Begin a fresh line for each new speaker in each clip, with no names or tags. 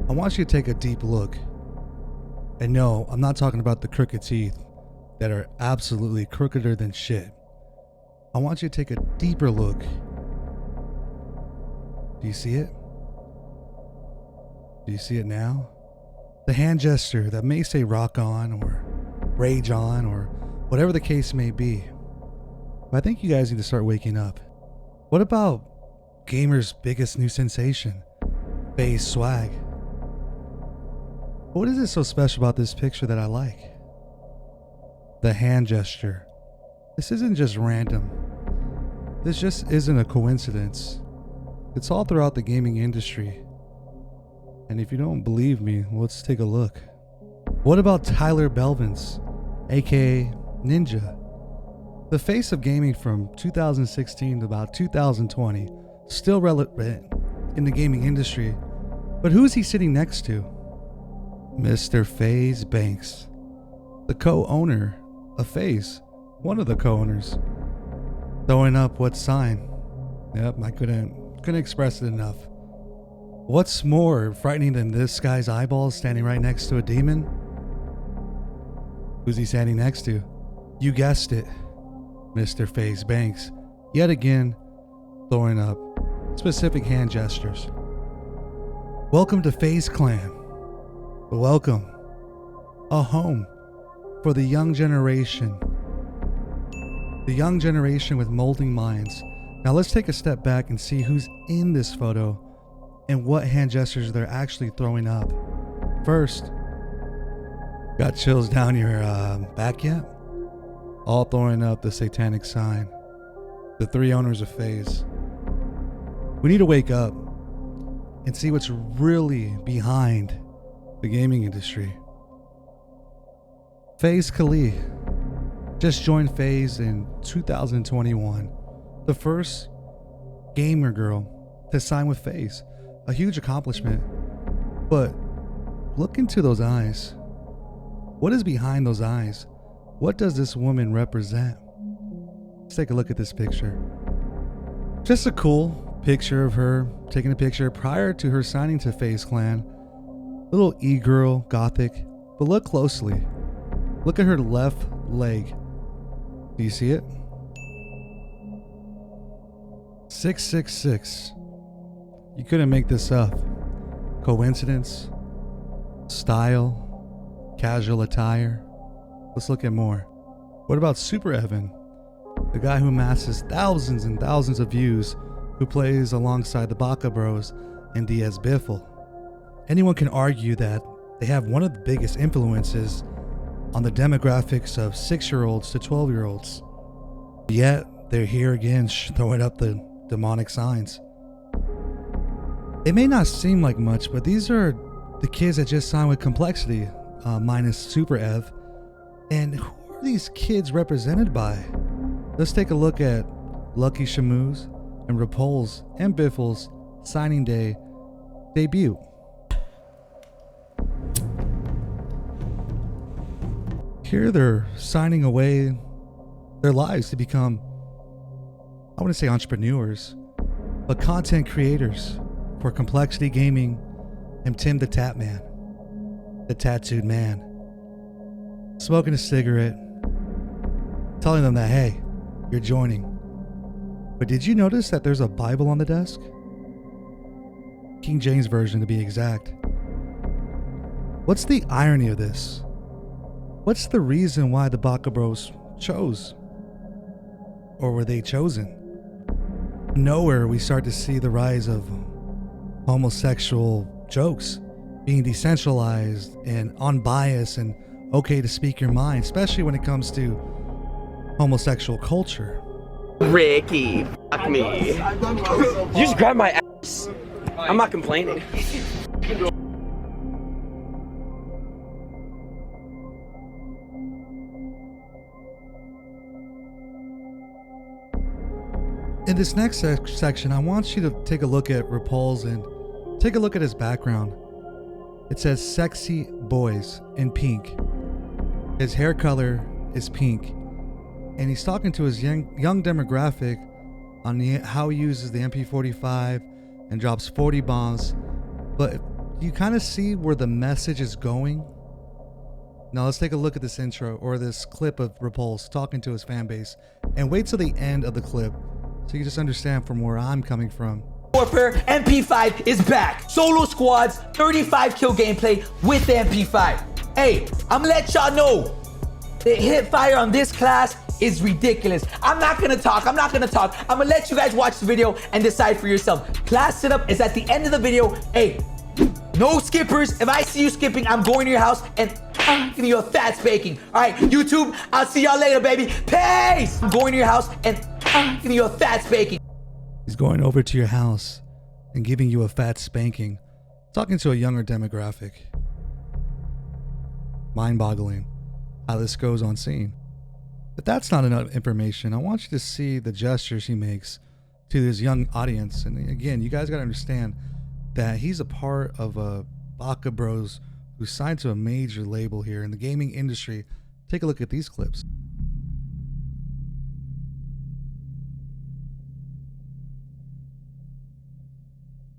I want you to take a deep look. And no, I'm not talking about the crooked teeth that are absolutely crookeder than shit. I want you to take a deeper look. Do you see it? Do you see it now? The hand gesture that may say rock on or rage on or whatever the case may be. But I think you guys need to start waking up. What about gamers' biggest new sensation, Faze swag? What is it so special about this picture that I like? The hand gesture. This isn't just random. This just isn't a coincidence. It's all throughout the gaming industry. And if you don't believe me, let's take a look. What about Tyler Belvins, aka Ninja? The face of gaming from 2016 to about 2020, still relevant in the gaming industry. But who's he sitting next to? Mr. Faze Banks, the co-owner of Faze, one of the co-owners. Throwing up what sign? Yep, I couldn't express it enough. What's more frightening than this guy's eyeballs standing right next to a demon? Who's he standing next to? You guessed it, Mr. Faze Banks, yet again throwing up specific hand gestures. Welcome to Faze Clan. Welcome. A home for the young generation. The young generation with molding minds. Now let's take a step back and see who's in this photo and what hand gestures they're actually throwing up. First, got chills down your back yet? All throwing up the satanic sign. The three owners of Faze. We need to wake up and see what's really behind the gaming industry. Faze Kali just joined Faze in 2021. The first gamer girl to sign with Faze. A huge accomplishment. But look into those eyes. What is behind those eyes? What does this woman represent? Let's take a look at this picture. Just a cool picture of her taking a picture prior to her signing to Faze Clan. Little e-girl, gothic, but look closely. Look at her left leg. Do you see it? 666. You couldn't make this up. Coincidence? Style? Casual attire? Let's look at more. What about Super Evan? The guy who amasses thousands and thousands of views, who plays alongside the Baka Bros and Diaz Biffle. Anyone can argue that they have one of the biggest influences on the demographics of 6-year-olds to 12-year-olds. Yet, they're here again throwing up the demonic signs. It may not seem like much, but these are the kids that just signed with Complexity, minus Super Ev. And who are these kids represented by? Let's take a look at Lucky Shamoos and Rapol's and Biffle's signing day debut. Here they're signing away their lives to become, I wouldn't say entrepreneurs, but content creators for Complexity Gaming and Tim the Tap Man, the tattooed man, smoking a cigarette, telling them that, hey, you're joining. But did you notice that there's a Bible on the desk? King James Version to be exact. What's the irony of this? What's the reason why the Baka Bros chose? Or were they chosen? Nowhere we start to see the rise of homosexual jokes being decentralized and unbiased and okay to speak your mind, especially when it comes to homosexual culture.
Ricky, fuck me. You just grabbed my ass. I'm not complaining.
In this next section, I want you to take a look at Rapol's and take a look at his background. It says sexy boys in pink. His hair color is pink. And he's talking to his young demographic on how he uses the MP45 and drops 40 bombs. But you kind of see where the message is going? Now let's take a look at this intro or this clip of Repulse talking to his fan base, and wait till the end of the clip so you just understand from where I'm coming from.
Warfare MP5 is back. Solo squads, 35 kill gameplay with the MP5. Hey, I'm gonna let y'all know the hit fire on this class is ridiculous. I'm not gonna talk. I'm gonna let you guys watch the video and decide for yourself. Class setup is at the end of the video. Hey, no skippers. If I see you skipping, I'm going to your house and I'm giving you a fat spanking. All right, YouTube, I'll see y'all later, baby. Peace. I'm going to your house and I'm giving you a fat spanking.
He's going over to your house and giving you a fat spanking, talking to a younger demographic. Mind-boggling how this goes on scene. If that's not enough information, I want you to see the gestures he makes to his young audience. And again, you guys got to understand that he's a part of a Baka Bros who signed to a major label here in the gaming industry. Take a look at these clips.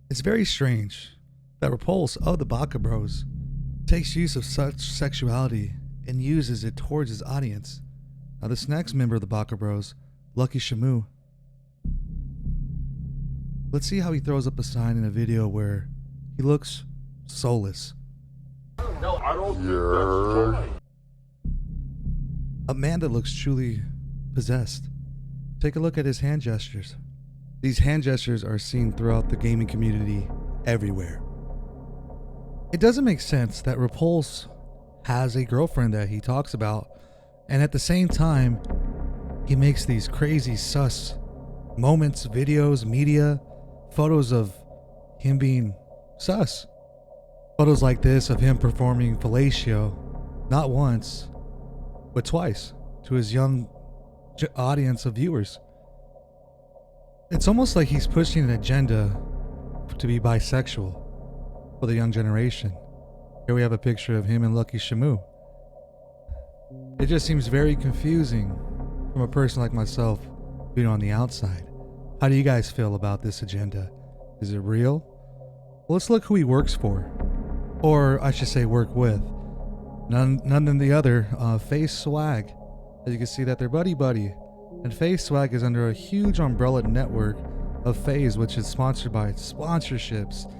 It's very strange that Repulse of the Baka Bros takes use of such sexuality and uses it towards his audience. Now this next member of the Baka Bros, Lucky Shamu. Let's see how he throws up a sign in a video where he looks soulless.
No, I don't think that's
A man that looks truly possessed. Take a look at his hand gestures. These hand gestures are seen throughout the gaming community everywhere. It doesn't make sense that Repulse has a girlfriend that he talks about, and at the same time, he makes these crazy sus moments, videos, media, photos of him being sus. Photos like this of him performing fellatio, not once, but twice, to his young audience of viewers. It's almost like he's pushing an agenda to be bisexual for the young generation. Here we have a picture of him and Lucky Shamu. It just seems very confusing from a person like myself being on the outside. How do you guys feel about this agenda? Is it real? Well, let's look who he works for. Or I should say work with. None than the other, Faze Swag. As you can see that they're buddy-buddy. And Faze Swag is under a huge umbrella network of Faze, which is sponsored by sponsorships.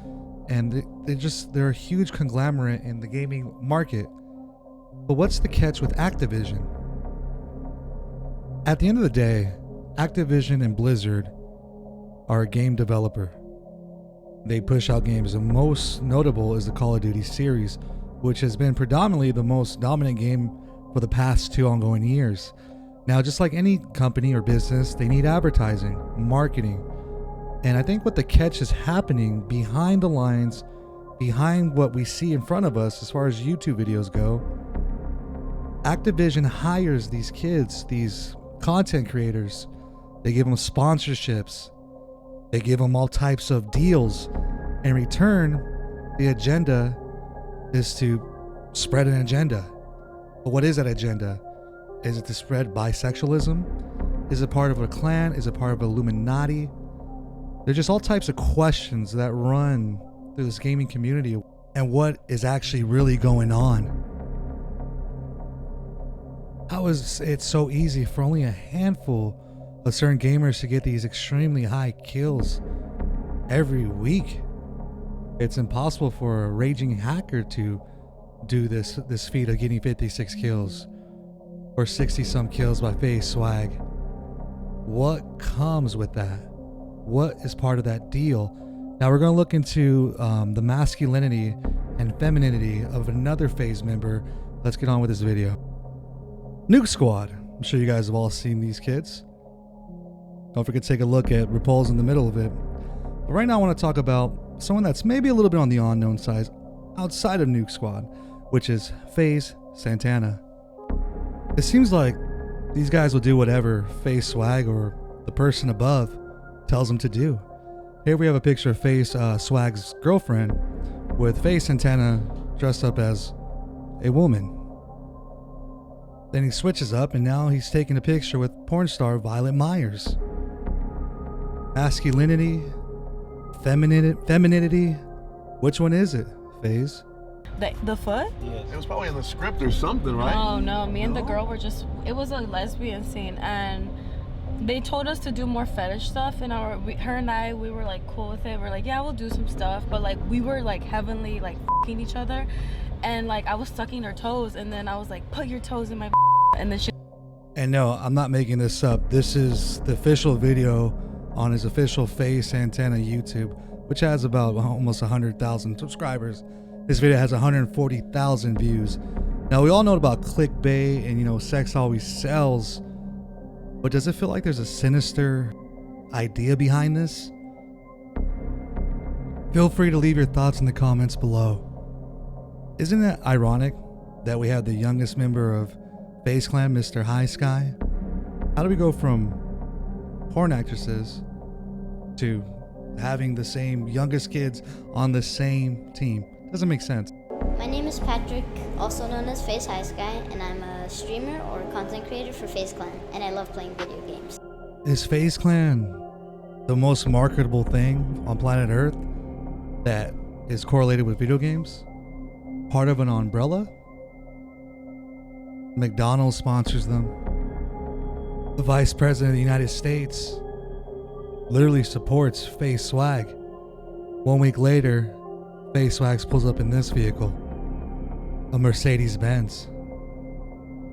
And they're a huge conglomerate in the gaming market. But what's the catch with Activision? At the end of the day, Activision and Blizzard are a game developer. They push out games. The most notable is the Call of Duty series, which has been predominantly the most dominant game for the past 2 ongoing years. Now, just like any company or business, they need advertising, marketing. And I think what the catch is happening behind the lines, behind what we see in front of us as far as YouTube videos go, Activision hires these kids, these content creators. They give them sponsorships. They give them all types of deals. In return, the agenda is to spread an agenda. But what is that agenda? Is it to spread bisexualism? Is it part of a clan? Is it part of Illuminati? There's just all types of questions that run through this gaming community, and what is actually really going on. How is it so easy for only a handful of certain gamers to get these extremely high kills every week? It's impossible for a raging hacker to do this feat of getting 56 kills or 60 some kills by Faze Swag. What comes with that? What is part of that deal? Now we're going to look into the masculinity and femininity of another Faze member. Let's get on with this video. Nuke Squad. I'm sure you guys have all seen these kids. Don't forget to take a look at Repulse in the middle of it. But right now I want to talk about someone that's maybe a little bit on the unknown side outside of Nuke Squad, which is Faze Santana. It seems like these guys will do whatever Faze Swag or the person above tells them to do. Here we have a picture of Faze Swag's girlfriend with Faze Santana dressed up as a woman. Then he switches up and now he's taking a picture with porn star Violet Myers. Masculinity, femininity, which one is it? Faze?
The foot?
Yes. It was probably in the script or something, right?
Oh no, me and the girl were just, it was a lesbian scene, and they told us to do more fetish stuff, and her and I, we were like cool with it. We're like, yeah, we'll do some stuff, but like we were like heavenly like f***ing each other, and like I was sucking her toes, and then I was like, put your toes in my and then she.
And no, I'm not making this up. This is the official video on his official Faze Santana YouTube, which has about almost 100,000 subscribers. This video has 140,000 views. Now, we all know about clickbait and, you know, sex always sells. But does it feel like there's a sinister idea behind this? Feel free to leave your thoughts in the comments below. Isn't it ironic that we have the youngest member of Faze Clan, Mr. High Sky? How do we go from porn actresses to having the same youngest kids on the same team? Doesn't make sense.
My name is Patrick, also known as Faze High Sky, and I'm a streamer or content creator for Faze Clan, and I love playing video games.
Is Faze Clan the most marketable thing on planet Earth that is correlated with video games? Part of an umbrella? McDonald's sponsors them. The Vice President of the United States literally supports Faze Swag. 1 week later, Faze Swag pulls up in this vehicle, a Mercedes-Benz.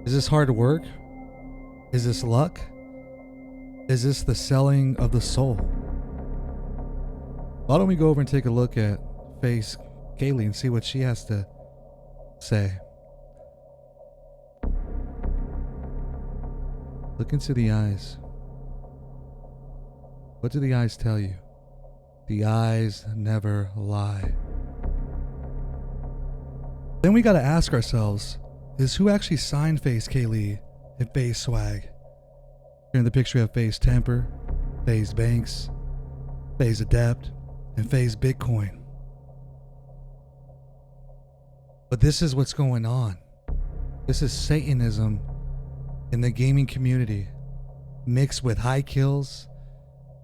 Is this hard work? Is this luck? Is this the selling of the soul? Why don't we go over and take a look at Faze Kaylee and see what she has to say. Look into the eyes. What do the eyes tell you? The eyes never lie. Then we gotta ask ourselves, is who actually signed Faze Kaylee and Faze Swag? Here in the picture we have Faze Temper, Faze Banks, Faze Adept, and Faze Bitcoin. But this is what's going on. This is Satanism in the gaming community, mixed with high kills,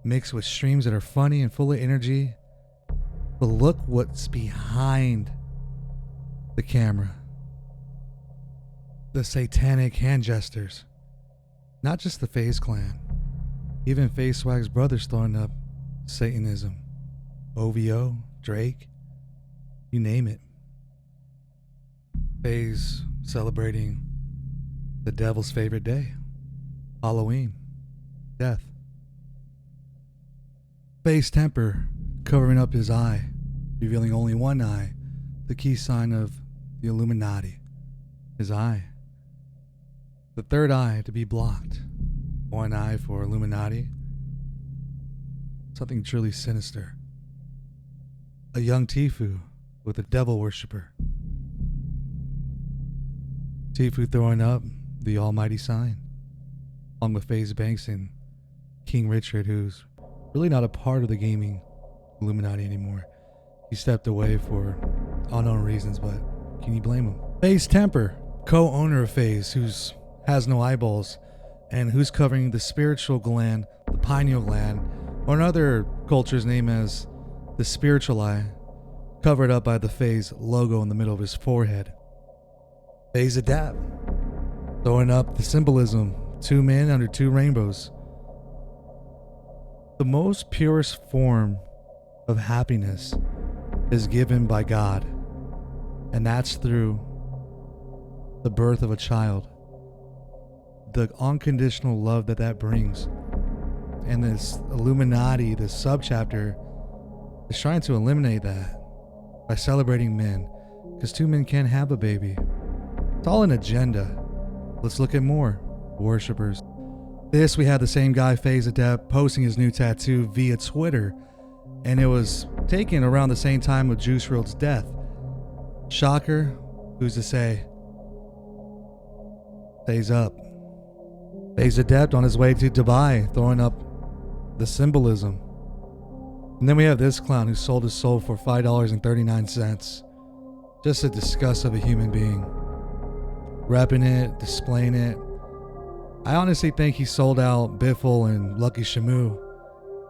mixed with streams that are funny and full of energy. But look what's behind the camera. The satanic hand gestures. Not just the Faze Clan. Even Faze Swag's brothers throwing up Satanism. OVO, Drake, you name it. Faze celebrating the devil's favorite day, Halloween, death. Faze Temper covering up his eye, revealing only one eye, the key sign of the Illuminati, his eye. The third eye to be blocked, one eye for Illuminati, something truly sinister. A young Tifu with a devil worshipper. Tifu throwing up the almighty sign, along with Faze Banks and King Richard, who's really not a part of the gaming Illuminati anymore. He stepped away for unknown reasons, but can you blame him? Faze Temper, co-owner of Faze, who's has no eyeballs, and who's covering the spiritual gland, the pineal gland, or in other cultures named as the spiritual eye, covered up by the Faze logo in the middle of his forehead. Faze Adept, throwing up the symbolism, two men under two rainbows. The most purest form of happiness is given by God, and that's through the birth of a child. The unconditional love that brings. And this Illuminati, this subchapter, is trying to eliminate that by celebrating men, because two men can't have a baby. It's all an agenda. Let's look at more worshippers. We had the same guy, Faze Adept, posting his new tattoo via Twitter, and it was taken around the same time of Juice WRLD's death. Shocker, who's to say? Faze up. Faze Adept on his way to Dubai, throwing up the symbolism. And then we have this clown who sold his soul for $5.39. Just a disgust of a human being. Repping it, displaying it. I honestly think he sold out Biffle and Lucky Shamu.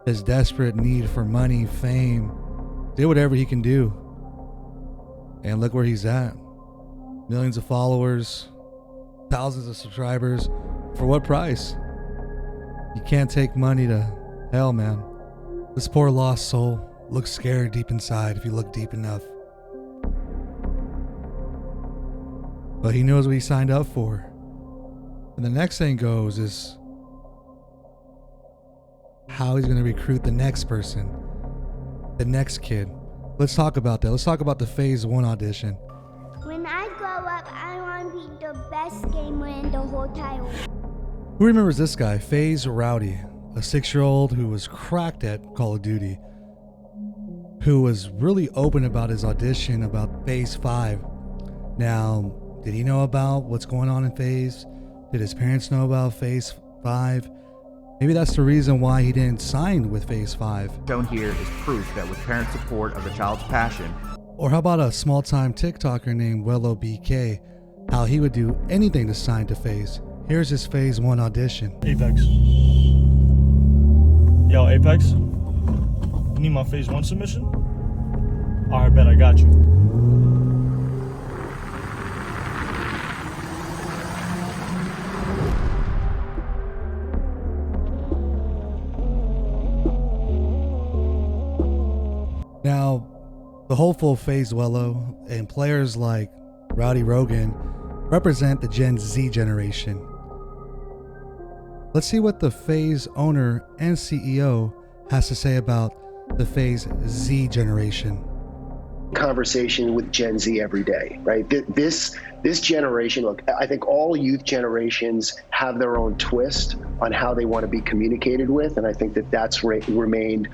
His desperate need for money, fame, did whatever he can do. And look where he's at. Millions of followers, thousands of subscribers. For what price? You can't take money to hell, man. This poor lost soul looks scared deep inside if you look deep enough. But he knows what he signed up for. And the next thing goes is how he's going to recruit the next person, the next kid. Let's talk about that. Let's talk about the Phase 1 audition.
When I grow up, I want to be the best gamer in the whole entire world.
Who remembers this guy, Faze Rowdy, a 6-year-old who was cracked at Call of Duty, who was really open about his audition about Phase 5. Now, did he know about what's going on in Phase? Did his parents know about Phase 5? Maybe that's the reason why he didn't sign with Phase 5.
Shown here is proof that with parent support of the child's passion.
Or how about a small-time TikToker named Wello BK, how he would do anything to sign to Phase. Here's his Phase 1 audition.
Apex. Yo, Apex? You need my Phase 1 submission? Alright, bet, I got you.
Now, the hopeful Faze Wello and players like Rowdy Rogan represent the Gen Z generation. Let's see what the Faze owner and CEO has to say about the Faze Z generation.
Conversation with Gen Z every day, right? This generation, look, I think all youth generations have their own twist on how they want to be communicated with, and I think that that's remained,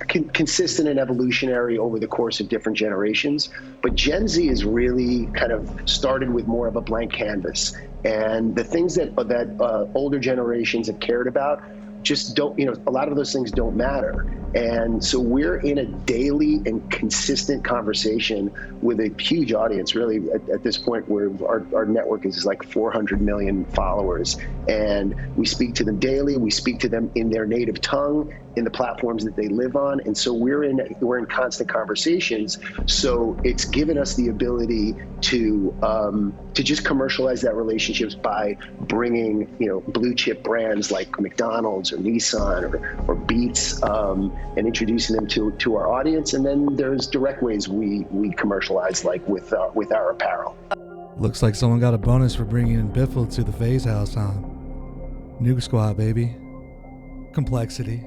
consistent and evolutionary over the course of different generations. But Gen Z is really kind of started with more of a blank canvas, and the things that older generations have cared about just don't, a lot of those things don't matter. And so we're in a daily and consistent conversation with a huge audience, really, at this point where our network is like 400 million followers. And we speak to them daily. We speak to them in their native tongue, in the platforms that they live on. And so we're in constant conversations. So it's given us the ability to just commercialize that relationships by bringing, blue chip brands like McDonald's or Nissan or Beats, and introducing them to our audience. And then there's direct ways we commercialize, like with our apparel.
Looks like someone got a bonus for bringing in Biffle to the Faze house, huh? Nuke Squad, baby. Complexity.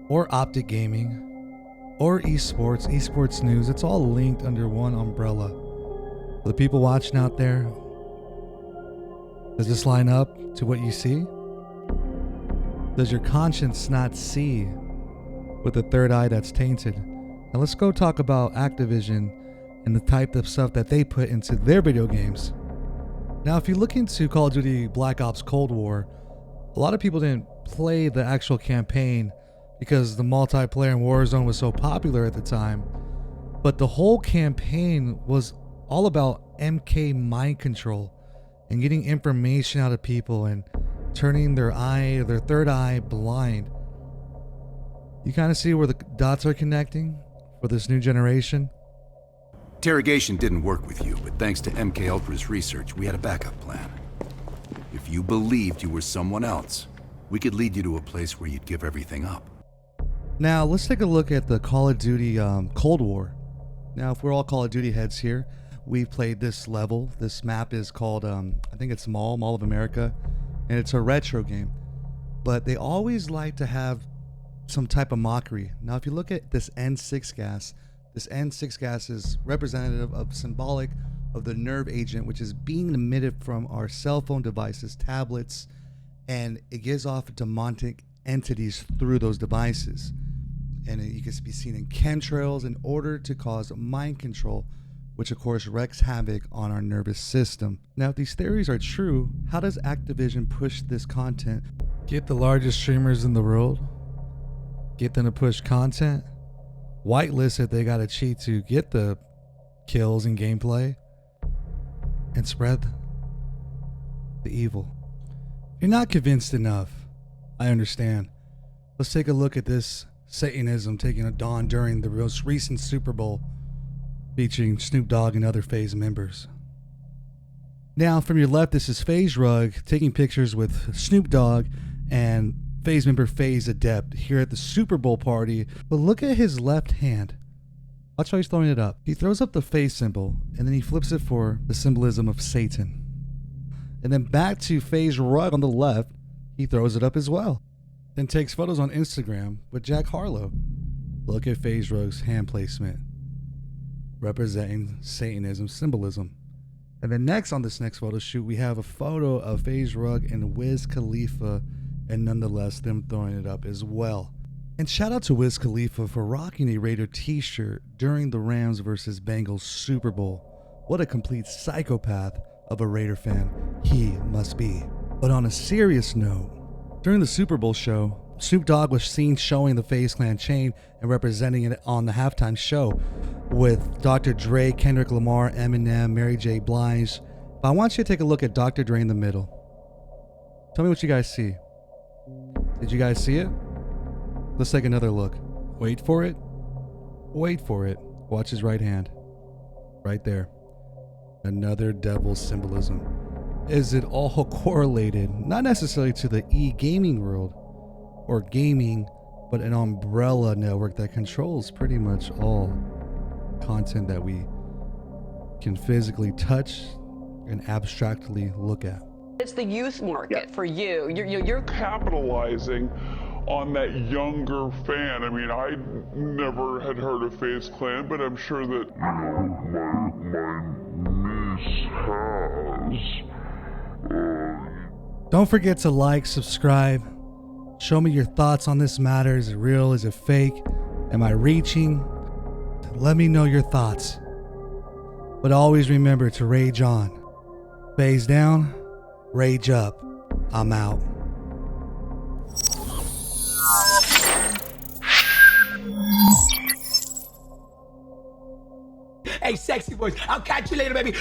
Or Optic Gaming. Or esports news. It's all linked under one umbrella. For the people watching out there, does this line up to what you see? Does your conscience not see with the third eye that's tainted? Now let's go talk about Activision and the type of stuff that they put into their video games. Now, if you look into Call of Duty Black Ops Cold War, a lot of people didn't play the actual campaign because the multiplayer in Warzone was so popular at the time. But the whole campaign was all about MK mind control and getting information out of people and turning their third eye blind. You kind of see where the dots are connecting for this new generation?
Interrogation didn't work with you, but thanks to MK Ultra's research, we had a backup plan. If you believed you were someone else, we could lead you to a place where you'd give everything up.
Now, let's take a look at the Call of Duty Cold War. Now, if we're all Call of Duty heads here, we've played this level. This map is called, I think it's Mall of America, and it's a retro game. But they always like to have some type of mockery. Now, if you look at this N6 gas, this N6 gas is representative of symbolic of the nerve agent, which is being emitted from our cell phone devices, tablets, and it gives off demonic entities through those devices. And you can be seen in chemtrails in order to cause mind control, which of course wreaks havoc on our nervous system. Now, if these theories are true, how does Activision push this content? Get the largest streamers in the world? Get them to push content? Whitelist if they gotta cheat to get the kills and gameplay? And spread the evil. If you're not convinced enough, I understand. Let's take a look at this Satanism taking a dawn during the most recent Super Bowl. featuring Snoop Dogg and other Faze members. Now, from your left, this is Faze Rug taking pictures with Snoop Dogg and Faze member Faze Adept here at the Super Bowl party. But look at his left hand. Watch how he's throwing it up. He throws up the Faze symbol, and then he flips it for the symbolism of Satan. And then back to Faze Rug on the left, he throws it up as well. Then takes photos on Instagram with Jack Harlow. Look at Faze Rug's hand placement, representing Satanism symbolism. And then next on this next photo shoot, we have a photo of Faze Rug and Wiz Khalifa, and nonetheless them throwing it up as well. And shout out to Wiz Khalifa for rocking a Raider t-shirt during the Rams versus Bengals Super Bowl. What a complete psychopath of a Raider fan he must be. But on a serious note, during the Super Bowl show, Snoop Dogg was seen showing the Faze Clan chain and representing it on the halftime show with Dr. Dre, Kendrick Lamar, Eminem, Mary J. Blige. But I want you to take a look at Dr. Dre in the middle. Tell me what you guys see. Did you guys see it? Let's take another look. Wait for it. Wait for it. Watch his right hand. Right there. Another devil symbolism. Is it all correlated? Not necessarily to the e-gaming world or gaming, but an umbrella network that controls pretty much all content that we can physically touch and abstractly look at.
It's the youth market for you. You're
capitalizing on that younger fan. I mean, I never had heard of Faze Clan, but I'm sure that my niece has.
Don't forget to like, subscribe. Show me your thoughts on this matter. Is it real? Is it fake? Am I reaching? Let me know your thoughts. But always remember to rage on. Faze down, rage up. I'm out.
Hey, sexy boys, I'll catch you later, baby.